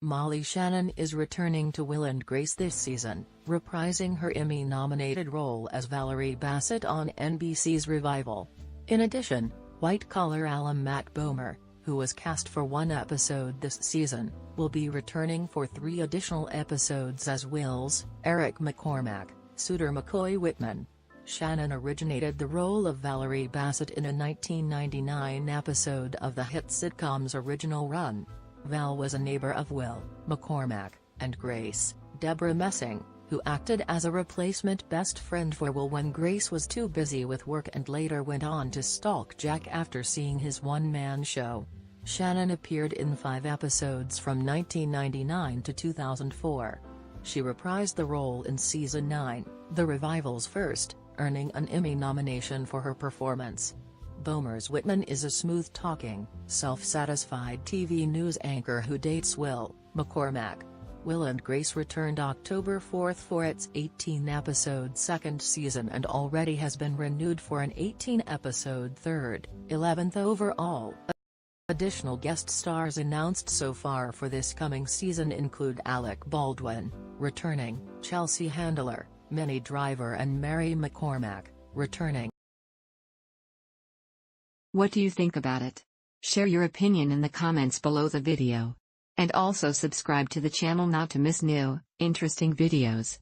Molly Shannon is returning to Will and Grace this season, reprising her Emmy-nominated role as Valerie Bassett on NBC's Revival. In addition, white-collar alum Matt Bomer, who was cast for one episode this season, will be returning for 3 additional episodes as Will's Eric McCormack, suitor McCoy Whitman. Shannon originated the role of Valerie Bassett in a 1999 episode of the hit sitcom's original run. Val was a neighbor of Will, McCormack, and Grace, Debra Messing, who acted as a replacement best friend for Will when Grace was too busy with work and later went on to stalk Jack after seeing his one-man show. Shannon appeared in 5 episodes from 1999 to 2004. She reprised the role in Season 9, The Revival's first, earning an Emmy nomination for her performance. Bomers Whitman is a smooth-talking, self-satisfied TV news anchor who dates Will, McCormack. Will and Grace returned October 4 for its 18-episode second season and already has been renewed for an 18-episode third, 11th overall. Additional guest stars announced so far for this coming season include Alec Baldwin, returning, Chelsea Handler, Minnie Driver and Mary McCormack, returning. What do you think about it? Share your opinion in the comments below the video. And also subscribe to the channel not to miss new, interesting videos.